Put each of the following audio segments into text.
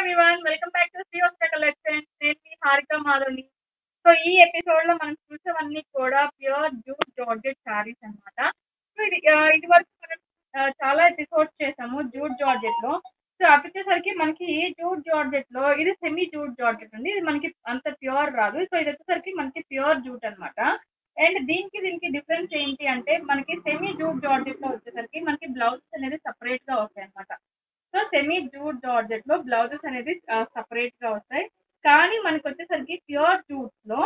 Everyone welcome back to Sri Vastra collection. నేను మీ హారిక మాధవ్ని. సో ఈ ఎపిసోడ్ లో మనం చూసేవన్నీ కూడా ప్యూర్ జూట్ జార్జెట్ శారీస్ అన్నమాట. సో ఇది వరకు మనం చాలా ఎపిసోడ్స్ చేసాము జూట్ జార్జెట్ లో. సో అవి వచ్చేసరికి మనకి ఈ జూట్ జార్జెట్ లో ఇది సెమీ జూట్ జార్జెట్ ఉంది. ఇది మనకి అంత ప్యూర్ రాదు. సో ఇది వచ్చేసరికి మనకి ప్యూర్ జూట్ అన్నమాట. అండ్ దీనికి డిఫరెన్స్ ఏంటి అంటే మనకి సెమీ జూట్ జార్జెట్ లో వచ్చేసరికి మనకి బ్లౌజ్ అనేది సపరేట్ గా వస్తాయి అన్నమాట. సో సెమీ జూట్ జార్జెట్ లో బ్లౌజెస్ అనేది సపరేట్ గా వస్తాయి. కానీ మనకి వచ్చేసరికి ప్యూర్ జూట్ లో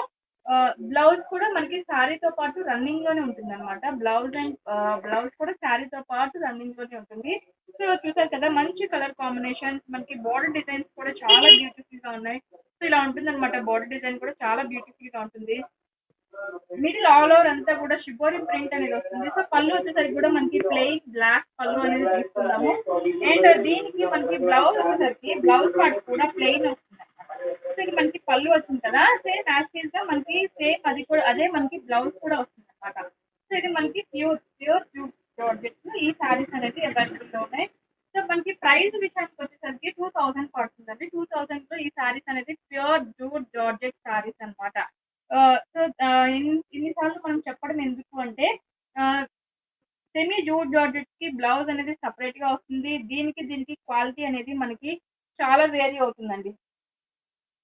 బ్లౌజ్ కూడా మనకి శారీతో పాటు రన్నింగ్ లోనే ఉంటుంది అనమాట. బ్లౌజ్ కూడా శారీతో పాటు రన్నింగ్ లోనే ఉంటుంది. సో చూసారు కదా, మంచి కలర్ కాంబినేషన్, మనకి బోర్డర్ డిజైన్స్ కూడా చాలా బ్యూటిఫుల్ గా ఉన్నాయి. సో ఇలా ఉంటుంది అనమాట. బోర్డర్ డిజైన్ కూడా చాలా బ్యూటిఫుల్ గా ఉంటుంది. మిడిల్ ఆల్ ఓవర్ అంతా కూడా షిబోరి ప్రింట్ అనేది వస్తుంది. సో పళ్ళు వచ్చేసరికి కూడా మనకి ప్లెయిన్ బ్లాక్ పళ్ళు అనేది తీసుకున్నాము. అండ్ దీనికి మనకి బ్లౌజ్ వచ్చేసరికి బ్లౌజ్ పార్ట్ కూడా ప్లెయిన్ వస్తుంది అనమాట. సో ఇది మనకి పళ్ళు వచ్చింది కదా, సేమ్ యాజ్ గా మనకి సేమ్ అది కూడా అదే మనకి బ్లౌజ్ కూడా వస్తుంది అనమాట. సో ఇది మనకి ప్యూర్ జూట్ జార్జెట్ ఈ శారీస్ అనేది అవైలబుల్ లో ఉన్నాయి. సో మనకి ప్రైస్ విషయానికి వచ్చేసరికి 2000 పడుతుందండి. 2000 లో ఈ శారీస్ అనేది ప్యూర్ జూట్ జార్జెట్ శారీస్ అనమాట. సో ఇన్నిసార్లు మనం చెప్పడం ఎందుకు అంటే సెమీ జూట్ జార్జెట్ కి బ్లౌజ్ అనేది సపరేట్ గా వస్తుంది. దీనికి క్వాలిటీ అనేది మనకి చాలా వేరీ అవుతుందండి.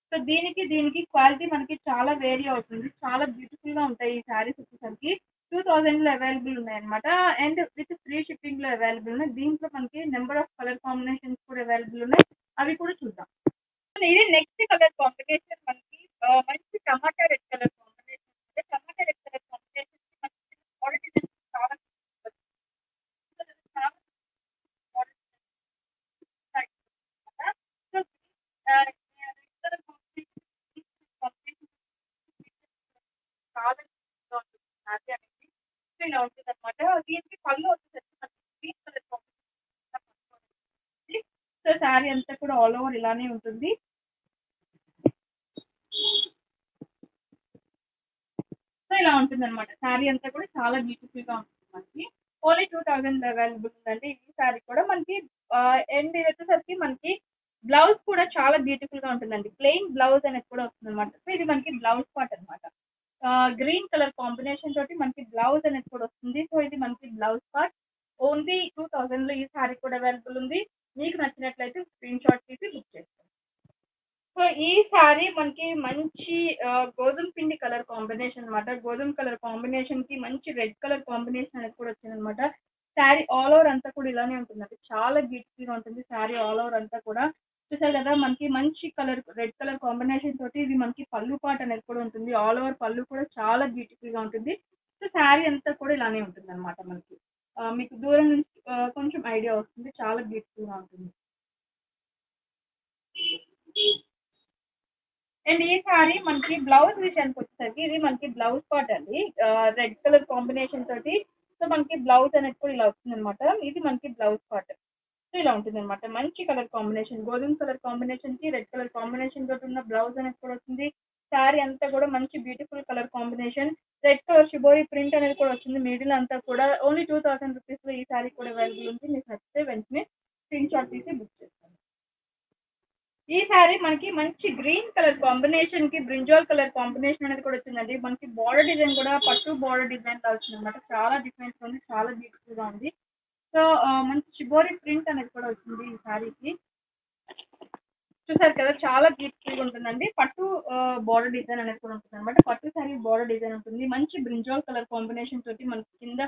సో దీనికి క్వాలిటీ మనకి చాలా వేరీ అవుతుంది. చాలా బ్యూటిఫుల్ గా ఉంటాయి ఈ శారీస్ వచ్చేసరికి. 2000 లో అవైలబుల్ ఉన్నాయి అనమాట. అండ్ విత్ ఫ్రీ షిప్పింగ్ లో అవైలబుల్ ఉన్నాయి. దీంట్లో మనకి నెంబర్ ఆఫ్ కలర్ కాంబినేషన్స్ కూడా అవైలబుల్ ఉన్నాయి. అవి కూడా చూద్దాం. ఇది నెక్స్ట్ కలర్ కాంబినేషన్ మనకి మంచి టమాటా రెడ్ కలర్ కాంబినేషన్. టమాటా రెడ్ కలర్ కాంబినేషన్ మంచి క్వాలిటీ చాలా చాలా ఇలా ఉంటుంది అనమాట. దీనికి పళ్ళు వచ్చేసరికి green colour combination. So sari అంతా కూడా ఆల్ ఓవర్ ఇలానే ఉంటుంది. సో ఇలా ఉంటుంది అనమాట. శారీ అంతా కూడా చాలా బ్యూటిఫుల్ గా ఉంటుంది. మనకి ఓన్లీ 2000 అవైలబుల్ ఉందండి ఈ శారీ కూడా మనకి. అండ్ ఇది వచ్చేసరికి మనకి బ్లౌజ్ కూడా చాలా బ్యూటిఫుల్ గా ఉంటుందండి. ప్లెయిన్ బ్లౌజ్ అనేది కూడా వస్తుంది అనమాట. సో ఇది మనకి బ్లౌజ్ పార్ట్ అనమాట. గ్రీన్ కలర్ కాంబినేషన్ తోటి మనకి బ్లౌజ్ అనేది కూడా వస్తుంది. సో ఇది మనకి బ్లౌజ్ పార్ట్. ఓన్లీ 2000 లో ఈ శారీ కూడా అవైలబుల్ ఉంది. మీకు నచ్చినట్లయితే స్క్రీన్ షాట్ తీసి బుక్ చేసుకోండి. సో ఈ శారీ మనకి మంచి గోధుమ పిండి కలర్ కాంబినేషన్ అనమాట. గోధుమ కలర్ కాంబినేషన్ కి మంచి రెడ్ కలర్ కాంబినేషన్ అనేది కూడా వచ్చింది అనమాట. శారీ ఆల్ ఓవర్ అంతా కూడా ఇలానే ఉంటుందండి. చాలా బ్యూటిఫుల్ గా ఉంటుంది శారీ ఆల్ ఓవర్ అంతా కూడా. చూసారు కదా, మనకి మంచి కలర్ రెడ్ కలర్ కాంబినేషన్ తోటి ఇది మనకి పళ్ళు పాట అనేది కూడా ఉంటుంది. ఆల్ ఓవర్ పళ్ళు కూడా చాలా బ్యూటిఫుల్ గా ఉంటుంది. సో శారీ అంతా కూడా ఇలానే ఉంటుంది అనమాట. మనకి మీకు దూరం నుంచి కొంచెం ఐడియా వస్తుంది. చాలా బ్యూటిఫుల్ గా ఉంటుంది. అండ్ ఈ సారీ మనకి బ్లౌజ్ విషయానికి వచ్చేసరికి ఇది మనకి బ్లౌజ్ పార్ట్ అండి. రెడ్ కలర్ కాంబినేషన్ తోటి సో మనకి బ్లౌజ్ అనేది కూడా ఇలా వస్తుంది అనమాట. ఇది మనకి బ్లౌజ్ పార్ట్. సో ఇలా ఉంటుంది అనమాట. మంచి కలర్ కాంబినేషన్, గోధుమ కలర్ కాంబినేషన్ కి రెడ్ కలర్ కాంబినేషన్ తోటి ఉన్న బ్లౌజ్ అనేది కూడా వస్తుంది. శారీ అంతా కూడా మంచి beautiful colour combination, red colour shibori print అనేది కూడా వచ్చింది. మిడిల్ అంతా కూడా ఓన్లీ 2000 రూపీస్ లో ఈ శారీ కూడా అవైలబుల్ ఉంది. మీకు నచ్చితే వెంటనే స్క్రీన్ షాట్ తీసి బుక్ చేసుకోండి. ఈ శారీ మనకి మంచి గ్రీన్ కలర్ కాంబినేషన్ కి బ్రింజాల్ కలర్ కాంబినేషన్ అనేది కూడా వచ్చిందండి. మనకి బార్డర్ డిజైన్ కూడా పట్టు బార్డర్ డిజైన్ లా వచ్చింది అనమాట. చాలా డిఫరెన్స్ ఉంది. చాలా బ్యూటిఫుల్ గా ఉంది. సో మంచి షిబోరి ప్రింట్ అనేది కూడా వచ్చింది ఈ శారీకి. చూసారు కదా, చాలా బ్యూటిఫుల్ గా ఉంటుందండి. పట్టు బార్డర్ డిజైన్ అనేది కూడా ఉంటుంది అనమాట. పట్టు శారీ బార్డర్ డిజైన్ ఉంటుంది. మంచి బ్రింజాల్ కలర్ కాంబినేషన్ తోటి మనకి కింద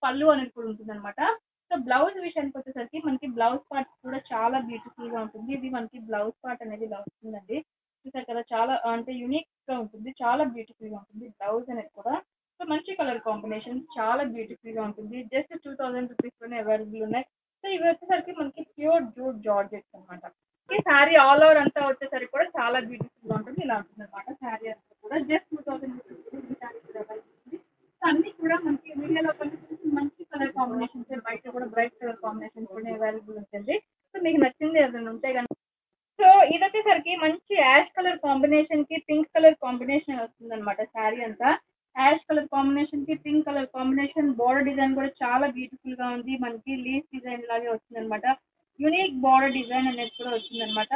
పళ్ళు అనేది కూడా ఉంటుంది అనమాట. సో బ్లౌజ్ విషయానికి వచ్చేసరికి మనకి బ్లౌజ్ పార్ట్ కూడా చాలా బ్యూటిఫుల్ గా ఉంటుంది. ఇది మనకి బ్లౌజ్ పార్ట్ అనేది ఇలా వస్తుందండి. చూసారు కదా, చాలా అంటే యూనిక్ గా ఉంటుంది. చాలా బ్యూటిఫుల్ గా ఉంటుంది బ్లౌజ్ అనేది కూడా. సో మంచి కలర్ కాంబినేషన్, చాలా బ్యూటిఫుల్ గా ఉంటుంది. జస్ట్ 2000 రూపీస్ లోనే అవైలబుల్ ఉన్నాయి. సో ఇవి వచ్చేసరికి మనకి ప్యూర్ జూట్ జార్జెట్స్ అనమాట. ఈ శారీ ఆల్ ఓవర్ అంతా వచ్చేసరికి కూడా చాలా బ్యూటిఫుల్ గా ఉంటుంది. ఇలా ఉంటుంది అనమాట. శారీ అంతా కూడా జస్ట్ 2000 రూపీస్ ఈ శారీ కూడా అవైలబుల్ ఉంది. సో అన్ని కూడా మనకి వీడియోలో మంచి కలర్ కాంబినేషన్స్, బయట కూడా బ్రైట్ కలర్ కాంబినేషన్స్ కూడా అవైలబుల్ ఉంటుంది. సో మీకు నచ్చింది ఏదైనా ఉంటే కనుక. సో ఇది వచ్చేసరికి మంచి యాష్ కలర్ కాంబినేషన్ కి పింక్ కలర్ కాంబినేషన్ వస్తుంది అనమాట. శారీ అంతా యాష్ కలర్ కాంబినేషన్ కి pink colour combination. Border design కూడా చాలా బ్యూటిఫుల్ గా ఉంది. మనకి లీఫ్ డిజైన్ లాగే వస్తుంది అనమాట. యూనిక్ బోర్డర్ డిజైన్ అనేది కూడా వచ్చింది అనమాట.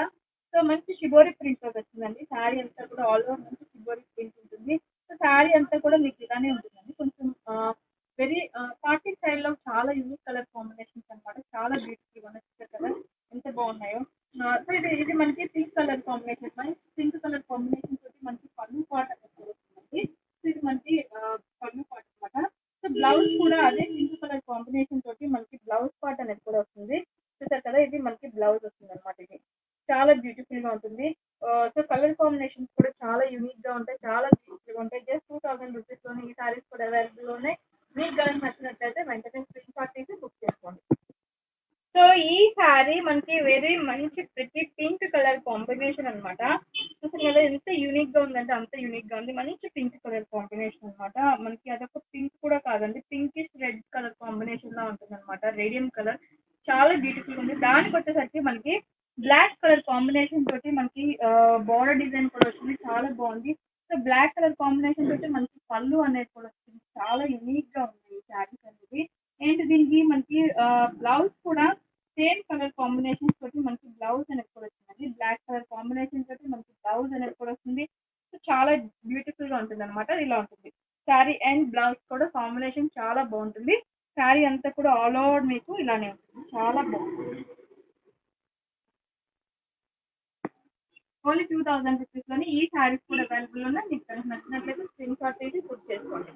సో మంచి షిబోరి ప్రింట్ తోటి వచ్చిందండి. శారీ అంతా కూడా ఆల్ ఓవర్ మంచి షిబోరి ప్రింట్ ఉంటుంది. సో శారీ అంతా కూడా మీకు ఇలానే ఉంటుందండి. కొంచెం వెరీ పార్టీ స్టైల్‌లో చాలా యూనిక్ కలర్ కాంబినేషన్స్ అన్నమాట. చాలా బ్యూటిఫుల్‌గా ఉన్నాయి. చూసారు కదా ఎంత బాగున్నాయో. సో ఇది ఇది మనకి పింక్ కలర్ కాంబినేషన్. మంచి పింక్ కలర్ కాంబినేషన్ తోటి మనకి పళ్ళు పాట అనేది వస్తుందండి. సో ఇది మనకి పళ్ళు పాట అన్నమాట. సో బ్లౌజ్ కూడా అదే పింక్ కలర్ కాంబినేషన్ తోటి మనకి బ్లౌజ్ పార్ట్ అనేది కూడా వస్తుంది. చూసారు కదా ఇది మనకి బ్లౌజ్ వస్తుంది అనమాట. ఇది చాలా బ్యూటిఫుల్ గా ఉంటుంది. సో కలర్ కాంబినేషన్స్ కూడా చాలా యూనిక్ గా ఉంటాయి. చాలా బ్యూటిఫుల్ గా ఉంటాయి. జస్ట్ 2000 రూపీస్ లోనే ఈ సారీస్ కూడా అవైలబుల్ ఉన్నాయి. మీకు కనుక నచ్చినట్లయితే వెంటనే స్క్రీన్ షాట్ తీసి బుక్ చేసుకోండి. సో ఈ శారీ మనకి వెరీ మంచి ప్రతి పింక్ కలర్ కాంబినేషన్ అన్నమాట. అసలు కదా ఎంత యూనిక్ గా ఉందంటే అంత యూనిక్ గా ఉంది. మంచి పింక్ కలర్ కాంబినేషన్ అన్నమాట. మనకి అదొక పింక్ కూడా కాదండి, పింకిష్ రెడ్ కలర్ కాంబినేషన్ లా ఉంటుంది అనమాట. రేడియం కలర్ చాలా బ్యూటిఫుల్ గా ఉంది. దానికి వచ్చేసరికి మనకి బ్లాక్ కలర్ కాంబినేషన్ తోటి మనకి బోర్డర్ డిజైన్ కూడా వచ్చింది. చాలా బాగుంది. సో బ్లాక్ కలర్ కాంబినేషన్ తోటి మనకి పళ్ళు అనేది కూడా వచ్చింది. చాలా యూనిక్ గా ఉంది ఈ శారీస్ అనేది. ఏంటి దీనికి మనకి బ్లౌజ్ కూడా సేమ్ కలర్ కాంబినేషన్ తోటి మనకి బ్లౌజ్ అనేది కూడా వచ్చిందండి. బ్లాక్ కలర్ కాంబినేషన్ తోటి మనకి బ్లౌజ్ అనేది కూడా వస్తుంది. సో చాలా బ్యూటిఫుల్ గా ఉంటుంది అనమాట. ఇలా ఉంటుంది శారీ అండ్ బ్లౌజ్ కూడా కాంబినేషన్ చాలా బాగుంటుంది. శారీ అంతా కూడా ఆల్ ఓవర్ మీకు ఇలానే ఉంటుంది. చాలా బాగుంటుంది. ఓన్లీ 2000 రూపీస్ లోని ఈ శారీస్ కూడా అవైలబుల్ ఉన్నాయి. మీకు కనుక నచ్చినట్లయితే స్క్రీన్ షాట్ తీసి బుక్ చేసుకోండి.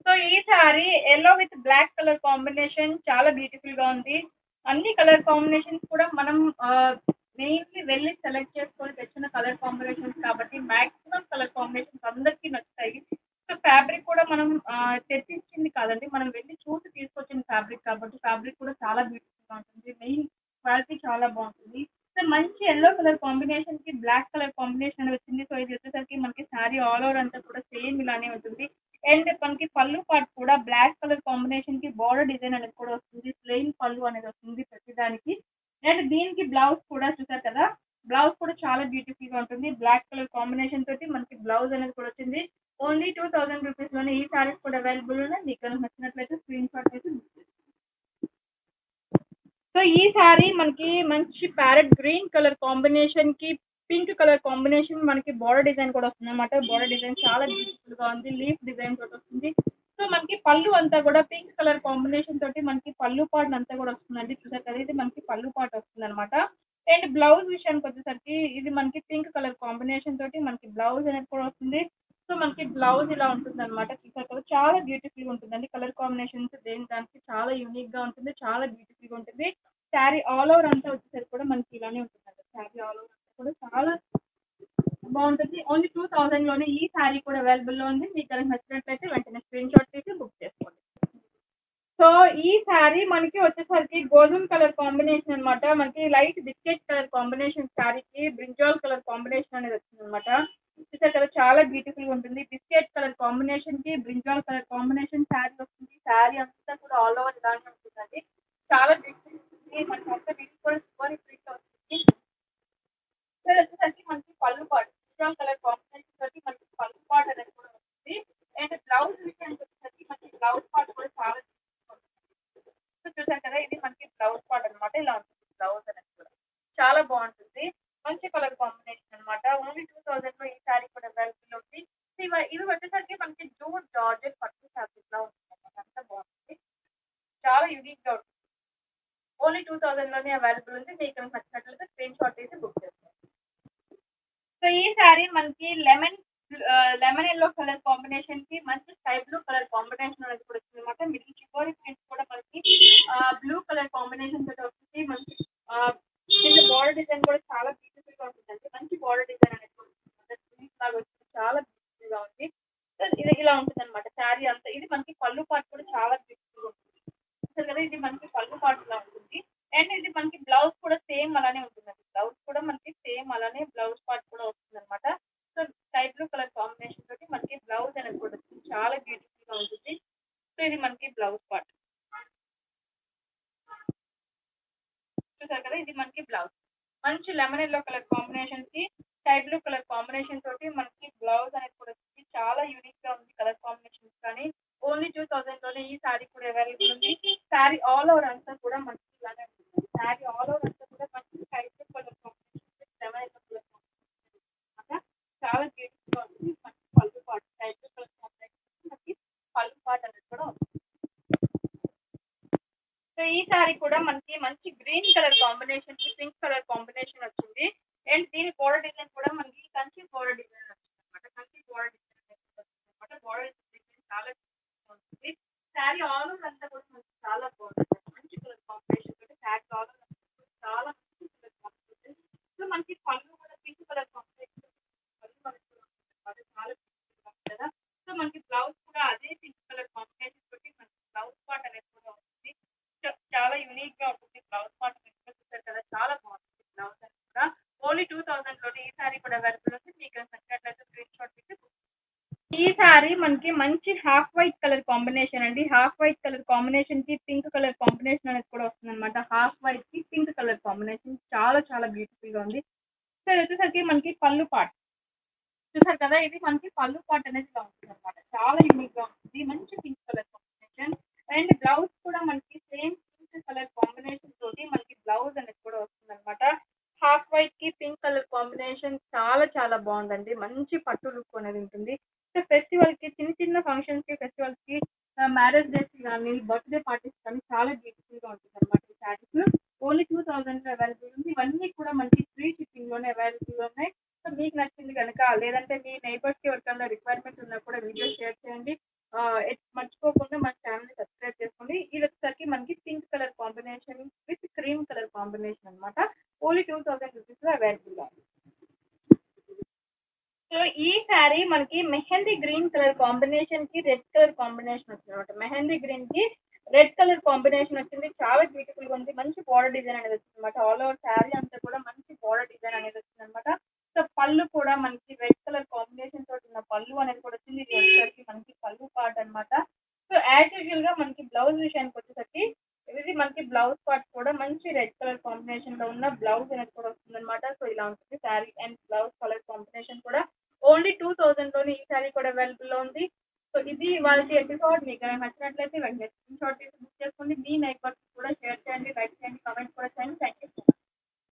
సో ఈ sari yellow with black colour combination చాలా బ్యూటిఫుల్ గా ఉంది. అన్ని కలర్ కాంబినేషన్స్ కూడా మనం మెయిన్లీ వెళ్ళి సెలెక్ట్ చేసుకొని తెచ్చిన కలర్ కాంబినేషన్స్ కాబట్టి మాక్సిమం కలర్ కాంబినేషన్స్ అందరికీ నచ్చుతాయి. సో ఫ్యాబ్రిక్ కూడా మనం తెప్పించింది కాదండి, మనం వెళ్ళి చూసి తీసుకొచ్చిన ఫ్యాబ్రిక్ కాబట్టి ఫ్యాబ్రిక్ కూడా చాలా బ్యూటిఫుల్ గా ఉంటుంది. మెయిన్ క్వాలిటీ చాలా బాగుంటుంది. సో మంచి ఎల్లో కలర్ కాంబినేషన్ కి బ్లాక్ కలర్ కాంబినేషన్ అనేది వచ్చింది. సో ఇది వచ్చేసరికి మనకి శారీ ఆల్ ఓవర్ అంతా కూడా సేమ్ ఇలానే ఉంటుంది. అండ్ మనకి పళ్ళు పార్ట్ కూడా బ్లాక్ కలర్ కాంబినేషన్ కి బార్డర్ డిజైన్ అనేది కూడా వస్తుంది. ప్లెయిన్ పళ్ళు అనేది వస్తుంది ప్రతిదానికి. అండ్ దీనికి బ్లౌజ్ కూడా చూసారు కదా, బ్లౌజ్ కూడా చాలా బ్యూటిఫుల్ గా ఉంటుంది. బ్లాక్ కలర్ కాంబినేషన్ తోటి మనకి బ్లౌజ్ అనేది కూడా వచ్చింది. ఓన్లీ 2000 రూపీస్ లోనే ఈ సారీస్ కూడా అవైలబుల్ ఉన్నాయి. మీకు కనుక నచ్చినట్లయితే స్క్రీన్ షాట్ చేసి బుక్ చేసుకోండి. సో ఈ శారీ మనకి మంచి ప్యారెట్ గ్రీన్ కలర్ కాంబినేషన్ కి పింక్ కలర్ కాంబినేషన్ మనకి బార్డర్ డిజైన్ కూడా వస్తుంది అనమాట. బార్డర్ డిజైన్ చాలా బ్యూటిఫుల్ గా ఉంది. లీఫ్ డిజైన్ తోటి వస్తుంది. సో మనకి పళ్ళు అంతా కూడా పింక్ కలర్ కాంబినేషన్ తోటి మనకి పళ్ళు పాటు అంతా కూడా వస్తుందండి. చూసారు కదా ఇది మనకి పళ్ళు పాటు వస్తుంది అనమాట. అండ్ బ్లౌజ్ విషయానికి వచ్చేసరికి ఇది మనకి పింక్ కలర్ కాంబినేషన్ తోటి మనకి బ్లౌజ్ అనేది కూడా వస్తుంది. సో మనకి బ్లౌజ్ ఇలా ఉంటుంది అనమాట. చూసారు కదా చాలా బ్యూటిఫుల్ గా ఉంటుందండి. కలర్ కాంబినేషన్స్ దేని దానికి చాలా యూనిక్ గా ఉంటుంది. చాలా బ్యూటిఫుల్ గా ఉంటుంది. శారీ ఆల్ ఓవర్ అంతా వచ్చేసరికి కూడా మనకి ఇలానే ఉంటుందండి. శారీ ఆల్ ఓవర్ అంతా కూడా చాలా బాగుంటుంది. ఓన్లీ 2000 లోనే ఈ శారీ కూడా అవైలబుల్ లో ఉంది. మీకు కనుక నచ్చినట్లయితే వెంటనే స్క్రీన్ షాట్ తీసి బుక్ చేసుకోండి. సో ఈ శారీ మనకి వచ్చేసరికి గోధుమ కలర్ కాంబినేషన్ అనమాట. మనకి లైట్ బిస్కెట్ కలర్ కాంబినేషన్ శారీకి బ్రింజాల్ కలర్ కాంబినేషన్ అనేది వచ్చింది అనమాట. చూసారు కదా చాలా బ్యూటిఫుల్ గా ఉంటుంది. బిస్కెట్ కలర్ కాంబినేషన్ కి బ్రింజాల్ కలర్ కాంబినేషన్ శారీ వస్తుంది. శారీ అంతా కూడా ఆల్ ఓవర్ ఇలానే ఉంటుందండి. చాలా బ్యూటిఫుల్ ఉంటుంది. మనకి అంతా కూడా సూపర్ ప్రింట్ వస్తుంది. సో వచ్చేసరికి మనకి పళ్ళు పాటు బ్రింజాల్ కలర్ కాంబినేషన్ తోటి మనకి పళ్ళు పాటు అనేది కూడా వస్తుంది. అండ్ బ్లౌజ్ విషయానికి వచ్చేసరికి మనకి బ్లౌజ్ పార్ట్ కూడా చాలా సో చూసారు కదా ఇది మనకి బ్లౌజ్ పార్ట్ అనమాట. ఇలా ఉంటుంది బ్లౌజ్ అనేది కూడా చాలా బాగుంటుంది. మంచి కలర్ కాంబినేషన్ అనమాట. ఓన్లీ 2000 లో ఈ శారీ కూడా అవైలబుల్ ఉంది. ఇవి వచ్చేసరికి మనకి జూట్ జార్జెట్ పట్టు ఫ్యాబ్రిక్ లా ఉంటుంది అనమాట. అంతా బాగుంటుంది. చాలా యూనిక్ గా ఉంటుంది. ఓన్లీ 2000 లోనే అవైలబుల్ ఉంది. మీకు నచ్చినట్లయితే స్క్రీన్ షాట్ తీసి బుక్ చేసుకోండి. సో ఈ శారీ మనకి లెమన్ ఎల్లో కలర్ కాంబినేషన్ కి మంచి స్కై బ్లూ కలర్ కాంబినేషన్ అనేది కూడా వచ్చింది అనమాట. మిడిల్ చివరి ప్రింట్ కూడా మనకి బ్లూ కలర్ కాంబినేషన్ తోటి వస్తుంది. మనకి కింద బార్డర్ డిజైన్ కూడా చాలా బ్యూటిఫుల్ గా ఉంటుందండి. మంచి బార్డర్ డిజైన్ అనేది కూడా లాగా వచ్చింది. చాలా బ్యూటిఫుల్ గా ఉంది. సో ఇది ఇలా ఉంటుంది అనమాట శారీ అంతా. ఇది మనకి పళ్ళు పార్ట్ కూడా చాలా బ్యూటిఫుల్ గా ఉంటుంది. చూసారు కదా ఇది మనకి పళ్ళు పార్ట్ లా ఉంటుంది. అండ్ ఇది మనకి బ్లౌజ్ కూడా సేమ్ అలానే ఉంటుందండి. బ్లౌజ్ కూడా మనకి సేమ్ అలానే బ్లౌజ్ పార్ట్ కూడా వస్తుంది అనమాట. So sky blue colour combination తోటి మనకి బ్లౌజ్ అనేది కూడా వస్తుంది. చాలా బ్యూటిఫుల్ గా ఉంటుంది. సో ఇది మనకి బ్లౌజ్ పార్ట్. చూసారు కదా ఇది మనకి బ్లౌజ్. మంచి లెమన్ ఎల్లో కలర్ కాంబినేషన్ కి స్కై బ్లూ కలర్ కాంబినేషన్ తోటి మనకి బ్లౌజ్ అనేది కూడా వస్తుంది. చాలా యూనిక్ గా ఉంది కలర్ కాంబినేషన్స్ కానీ. ఓన్లీ 2000 లోనే ఈ శారీ కూడా అవైలబుల్ ఉంది. శారీ ఆల్ ఓవర్ అంతా కూడా మనకి ఇలానే ఉంటుంది. శారీ ఆల్ ఓవర్ అంతా కూడా మంచి స్కై బ్లూ కలర్ కాంబినేషన్ మనకి పళ్ళు కూడా పింక్ కలర్ కాంబినేషన్ పళ్ళు మనకి కూడా ఉంటుంది. చాలా beautiful గా ఉంది కదా. సో మనకి బ్లౌజ్ కూడా అదే పింక్ కలర్ కాంబినేషన్ తోటి మనకి బ్లౌజ్ పార్ట్ అనేది కూడా ఉంటుంది. చాలా యూనిక్ గా ఉంటుంది బ్లౌజ్ పార్ట్ చూసారు కదా, చాలా బాగుంటుంది బ్లౌజ్ అనేది కూడా. ఓన్లీ 2000 లోనే ఈ సారీ కూడా అవైలబుల్ ఉంది. మీకు నచ్చినట్లయితే స్క్రీన్ షాట్ తీసి ఈ సారీ మనకి మంచి హాఫ్ వైట్ కలర్ కాంబినేషన్ అండి. హాఫ్ వైట్ కలర్ కాంబినేషన్ కి పింక్ కలర్ కాంబినేషన్ అనేది కూడా వస్తుంది అనమాట. హాఫ్ వైట్ కి పింక్ కలర్ కాంబినేషన్ చాలా చాలా బ్యూటిఫుల్ గా ఉంది. సో ఇది వచ్చేసరికి మనకి పళ్ళు పార్ట్ చూసారు కదా, ఇది మనకి పళ్ళు పార్ట్ అనేది ఇలా ఉంటుంది అనమాట. చాలా యూనిక్ గా ఉంటుంది. మంచి pink colour combination and blouse కూడా మనకి సేమ్ పింక్ కలర్ కాంబినేషన్ తోటి మనకి బ్లౌజ్ అనేది కూడా వస్తుంది అనమాట. హాఫ్ వైట్ కి పింక్ కలర్ కాంబినేషన్ చాలా చాలా బాగుందండి. మంచి పట్టు లుక్ అనేది ఉంటుంది. సో ఫెస్టివల్ కి చిన్న చిన్న ఫంక్షన్స్ కి ఫెస్టివల్స్ కి మ్యారేజ్ డేస్ కానీ బర్త్డే పార్టీస్ కానీ చాలా బ్యూటిఫుల్ గా ఉంటుంది అనమాట. ఈ శారీస్ ఓన్లీ 2000 లో అవైలబుల్ ఉంది. ఇవన్నీ కూడా మనకి ఫ్రీ షిప్పింగ్ లోనే అవైలబుల్ ఉన్నాయి. సో మీకు నచ్చింది కనుక లేదంటే మీ నైబర్స్ కి ఎవరికైనా రిక్వైర్మెంట్ ఉన్నా కూడా వీడియో షేర్ చేయండి. మర్చిపోకుండా మన ఛానల్ ని సబ్స్క్రైబ్ చేసుకోండి. ఇది వచ్చేసరికి మనకి pink colour combination with cream colour combination అనమాట. ఓన్లీ 2000 రూపీస్ లో అవైలబుల్ గా ఉంది. సో ఈ శారీ మనకి మెహందీ గ్రీన్ కలర్ కాంబినేషన్ కి రెడ్ కలర్ కాంబినేషన్ వచ్చింది అనమాట. మెహందీ గ్రీన్ కి రెడ్ కలర్ కాంబినేషన్ వచ్చింది. చాలా బ్యూటిఫుల్ గా ఉంది. మంచి బార్డర్ డిజైన్ అనేది వచ్చింది అనమాట. ఆల్ ఓవర్ శారీ అంతా కూడా మంచి బార్డర్ డిజైన్ అనేది వచ్చింది అనమాట. సో పళ్ళు కూడా మనకి రెడ్ కలర్ కాంబినేషన్ తోటి ఉన్న పళ్ళు అనేది కూడా వచ్చింది. ఇది వచ్చేసరికి మనకి పళ్ళు పార్ట్ అనమాట. సో యాజ్ యూజువల్ గా మనకి బ్లౌజ్ విషయానికి వచ్చేసరికి ఇది మనకి బ్లౌజ్ పార్ట్ కూడా మంచి రెడ్ కలర్ కాంబినేషన్ లో ఉన్న బ్లౌజ్ అనేది కూడా వస్తుంది అనమాట. సో ఇలా ఉంటుంది sari and blouse colour combination కూడా. ఓన్లీ 2000 లోనే ఈ సారీ కూడా అవైలబుల్ లో ఉంది. సో ఇది వాళ్ళ ఎపిసోడ్. మీకు నచ్చినట్లయితే వెంటనే స్క్రీన్ షాట్ తీసి బుక్ చేసుకోండి. మీ నైబర్స్ కూడా షేర్ చేయండి, లైక్ చేయండి, కామెంట్ కూడా చేయండి. థ్యాంక్